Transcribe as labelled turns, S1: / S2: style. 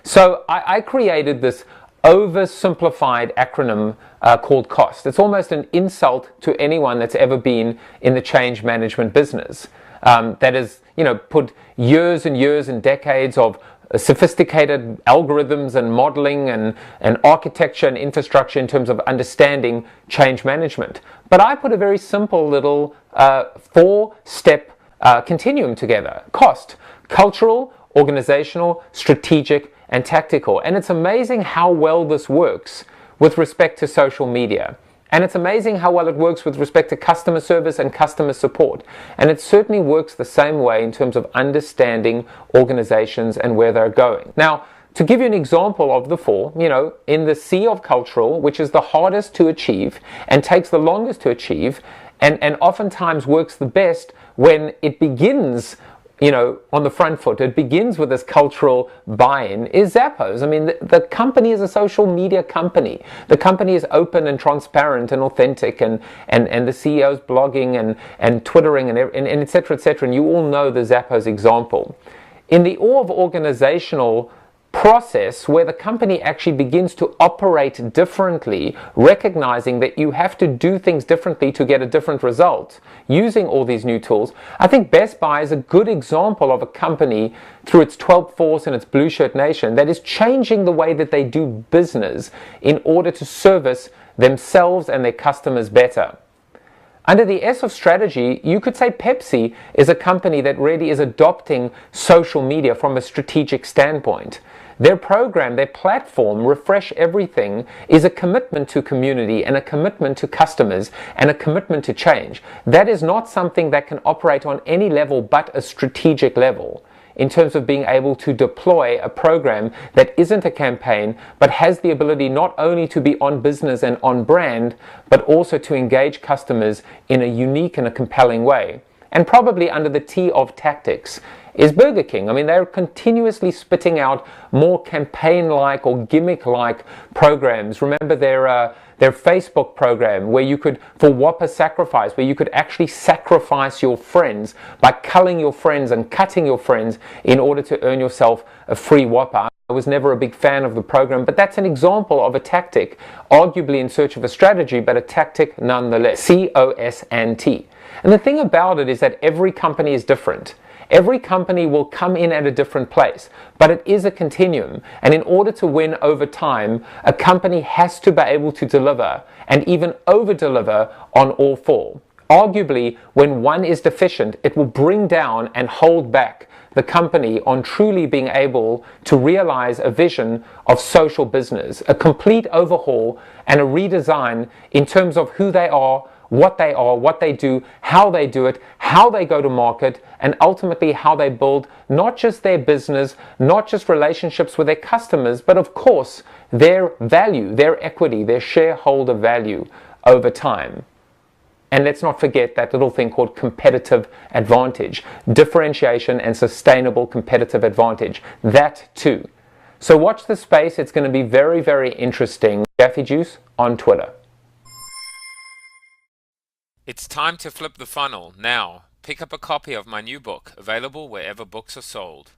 S1: So I created this oversimplified acronym called COST. It's almost an insult to anyone that's ever been in the change management business. That has, put years and years and decades of sophisticated algorithms and modeling and architecture and infrastructure in terms of understanding change management. But I put a very simple little 4-step continuum together. COST: cultural, organizational, strategic, and tactical. And it's amazing how well this works with respect to social media. And it's amazing how well it works with respect to customer service and customer support. And it certainly works the same way in terms of understanding organizations and where they're going. Now, to give you an example of the 4, in the C of cultural, which is the hardest to achieve and takes the longest to achieve, and oftentimes works the best when it begins on the front foot, it begins with this cultural buy-in, is Zappos. I mean, the company is a social media company. The company is open and transparent and authentic, and the CEO's blogging and twittering and et cetera, et cetera. And you all know the Zappos example. In the O of organizational process, where the company actually begins to operate differently, recognizing that you have to do things differently to get a different result using all these new tools, I think Best Buy is a good example of a company through its 12th Force and its Blue Shirt Nation that is changing the way that they do business in order to service themselves and their customers better. Under the S of strategy, you could say Pepsi is a company that really is adopting social media from a strategic standpoint. Their program, their platform, Refresh Everything, is a commitment to community and a commitment to customers and a commitment to change. That is not something that can operate on any level but a strategic level, in terms of being able to deploy a program that isn't a campaign, but has the ability not only to be on business and on brand, but also to engage customers in a unique and a compelling way. And probably under the T of tactics is Burger King. I mean, they're continuously spitting out more campaign-like or gimmick-like programs. Remember their Facebook program where you could, for Whopper Sacrifice, where you could actually sacrifice your friends by culling your friends and cutting your friends in order to earn yourself a free Whopper. I was never a big fan of the program, but that's an example of a tactic, arguably in search of a strategy, but a tactic nonetheless. COS and T. And the thing about it is that every company is different. Every company will come in at a different place, but it is a continuum. And in order to win over time, a company has to be able to deliver and even over-deliver on all 4. Arguably, when one is deficient, it will bring down and hold back the company on truly being able to realize a vision of social business, a complete overhaul and a redesign in terms of who they are, what they do, how they do it, how they go to market, and ultimately how they build not just their business, not just relationships with their customers, but of course their value, their equity, their shareholder value over time. And let's not forget that little thing called competitive advantage, differentiation and sustainable competitive advantage, that too. So watch the space, it's going to be very, very interesting. Jaffe Juice on Twitter.
S2: It's time to flip the funnel now. Pick up a copy of my new book, available wherever books are sold.